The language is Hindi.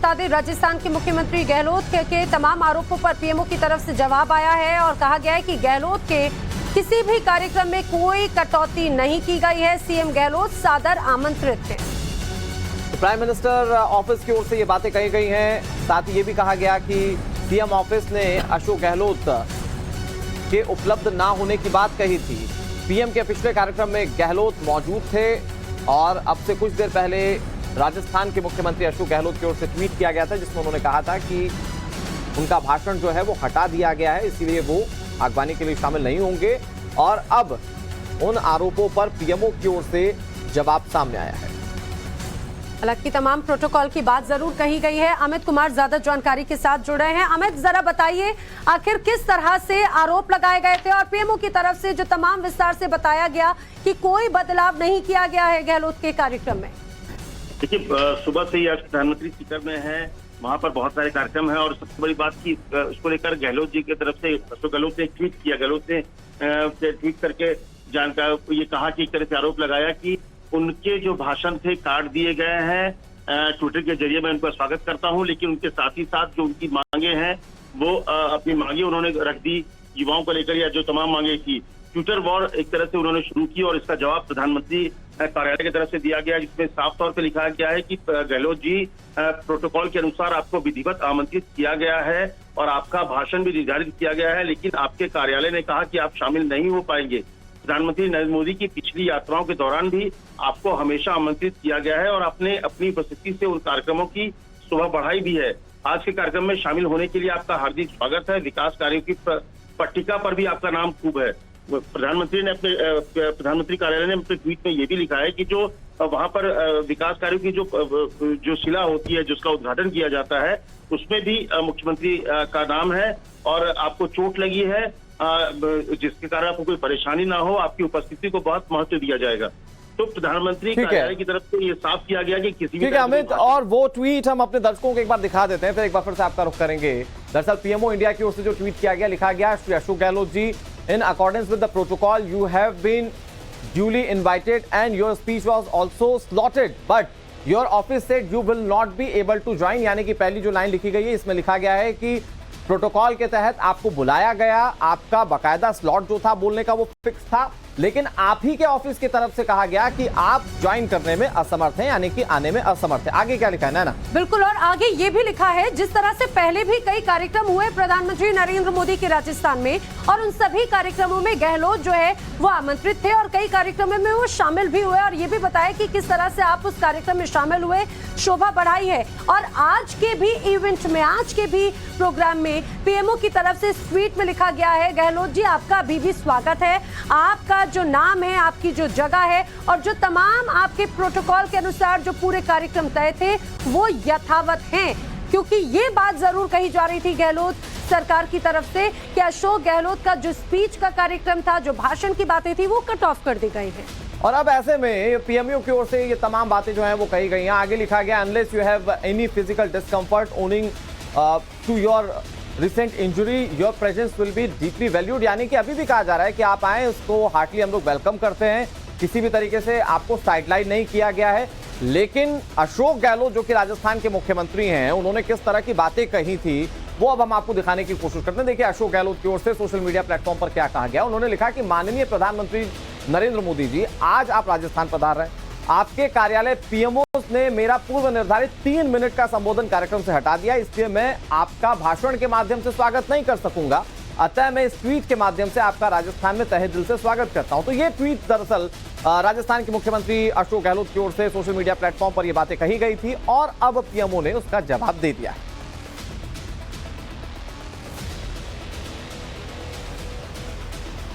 बता दें, राजस्थान के मुख्यमंत्री गहलोत के तमाम आरोपों पर पीएमओ की तरफ से जवाब आया है और कहा गया है कि गहलोत के किसी भी कार्यक्रम में कोई कटौती नहीं की गई है। सीएम गहलोत सादर आमंत्रित थे। प्राइम मिनिस्टर ऑफिस की ओर से ये बातें कही गई हैं। साथ ही ये भी कहा गया कि सीएम ऑफिस ने अशोक गहलोत के उपलब्ध ना होने की बात कही थी। पीएम के पिछले कार्यक्रम में गहलोत मौजूद थे और अब से कुछ देर पहले राजस्थान के मुख्यमंत्री अशोक गहलोत की ओर से ट्वीट किया गया था, जिसमें उन्होंने कहा था कि उनका भाषण जो है वो हटा दिया गया है, इसीलिए वो आगवानी के लिए शामिल नहीं होंगे। और अब उन आरोपों पर पीएमओ की ओर से जवाब सामने आया है। हालांकि तमाम प्रोटोकॉल की बात जरूर कही गई है। अमित कुमार ज्यादा जानकारी के साथ जुड़े हैं। अमित, जरा बताइए आखिर किस तरह से आरोप लगाए गए थे और पीएमओ की तरफ से जो तमाम विस्तार से बताया गया कि कोई बदलाव नहीं किया गया है गहलोत के कार्यक्रम में। देखिए, सुबह से ही आज प्रधानमंत्री सीकर में है, वहाँ पर बहुत सारे कार्यक्रम हैं और सबसे बड़ी बात की उसको लेकर गहलोत जी की तरफ से अशोक गहलोत ने ट्वीट किया। गहलोत ने ट्वीट करके जानकारी ये कहा कि एक तरह से आरोप लगाया कि उनके जो भाषण थे काट दिए गए हैं। ट्विटर के जरिए मैं उनका स्वागत करता हूं, लेकिन उनके साथ ही साथ जो उनकी मांगे हैं वो अपनी मांगे उन्होंने रख दी युवाओं को लेकर, या जो तमाम मांगे थी। ट्विटर वॉर एक तरह से उन्होंने शुरू की और इसका जवाब प्रधानमंत्री कार्यालय की तरफ से दिया गया, जिसमें साफ तौर पर लिखा गया है कि गहलोत जी, प्रोटोकॉल के अनुसार आपको विधिवत आमंत्रित किया गया है और आपका भाषण भी निर्धारित किया गया है, लेकिन आपके कार्यालय ने कहा कि आप शामिल नहीं हो पाएंगे। प्रधानमंत्री नरेंद्र मोदी की पिछली यात्राओं के दौरान भी आपको हमेशा आमंत्रित किया गया है और आपने अपनी उपस्थिति से उन कार्यक्रमों की शोभा बढ़ाई भी है। आज के कार्यक्रम में शामिल होने के लिए आपका हार्दिक स्वागत है। विकास कार्यों की पट्टिका पर भी आपका नाम खूब है। प्रधानमंत्री कार्यालय ने अपने ट्वीट में ये भी लिखा है कि जो वहां पर विकास कार्यों की जो शिला होती है, जिसका उद्घाटन किया जाता है, उसमें भी मुख्यमंत्री का नाम है और आपको चोट लगी है, जिसके कारण आपको कोई परेशानी ना हो, आपकी उपस्थिति को बहुत महत्व दिया जाएगा। तो प्रधानमंत्री कार्यालय की तरफ से ये साफ किया गया कि किसी भी अमित, और वो ट्वीट हम अपने दर्शकों को एक बार दिखा देते हैं, फिर एक बार फिर से आपका रुख करेंगे। दरअसल पीएमओ इंडिया की ओर से जो ट्वीट किया गया, लिखा गया, Shri Ashok Gehlot ji, in accordance with the protocol you have been duly invited and your speech was also slotted but your office said you will not be able to join। यानी कि पहली जो लाइन लिखी गई है इसमें लिखा गया है कि प्रोटोकॉल के तहत आपको बुलाया गया, आपका बकायदा स्लॉट जो था बोलने का वो फिक्स था, लेकिन आप ही के ऑफिस की तरफ से कहा गया कि आप ज्वाइन करने में असमर्थ हैं, यानी कि आने में असमर्थ है। आगे क्या लिखा है ना? बिल्कुल, और आगे ये भी लिखा है, जिस तरह से पहले भी कई कार्यक्रम हुए प्रधानमंत्री नरेंद्र मोदी के राजस्थान में और उन सभी कार्यक्रमों में गहलोत जो है वो आमंत्रित थे और कई कार्यक्रमों में वो शामिल भी हुए और ये भी बताया कि किस तरह से आप उस कार्यक्रम में शामिल हुए, शोभा बढ़ाई है। और आज के भी इवेंट में, आज के भी प्रोग्राम में पीएमओ की तरफ से ट्वीट में लिखा गया है, गहलोत जी आपका अभी भी स्वागत है, आपका जो नाम है, आपकी जो जगह है और जो तमाम आपके प्रोटोकॉल के अनुसार जो पूरे कार्यक्रम तय थे वो यथावत हैं। क्योंकि ये बात जरूर कही जा रही थी गहलोत सरकार की तरफ से कि अशोक गहलोत का जो स्पीच का कार्यक्रम था, जो भाषण की बातें थी, वो कट ऑफ कर दी गई है। और अब ऐसे में पीएमओ की ओर से ये तमाम बातें जो हैं वो कही गई हैं। आगे लिखा गया, unless you have any physical discomfort owing to your recent injury your presence will be deeply valued. यानी कि अभी भी कहा जा रहा है कि आप आए, उसको हार्टली हम लोग वेलकम करते हैं, किसी भी तरीके से आपको साइडलाइन नहीं किया गया है। लेकिन अशोक गहलोत जो कि राजस्थान के मुख्यमंत्री हैं, उन्होंने किस तरह की बातें कही थी वो अब हम आपको दिखाने की कोशिश करते हैं। देखिए अशोक गहलोत की ओर से सोशल मीडिया प्लेटफॉर्म पर क्या कहा गया। उन्होंने लिखा कि माननीय प्रधानमंत्री नरेंद्र मोदी जी, आज आप राजस्थान पधार रहे हैं, आपके कार्यालय पीएमओ ने मेरा पूर्व निर्धारित 3 मिनट का संबोधन कार्यक्रम से हटा दिया, इसलिए मैं आपका भाषण के माध्यम से स्वागत नहीं कर सकूंगा, अतः मैं इस ट्वीट के माध्यम से आपका राजस्थान में तहे दिल से स्वागत करता हूं। तो ये ट्वीट दरअसल राजस्थान के मुख्यमंत्री अशोक गहलोत की ओर से सोशल मीडिया प्लेटफॉर्म पर ये बातें कही गई थी और अब पीएमओ ने उसका जवाब दे दिया है।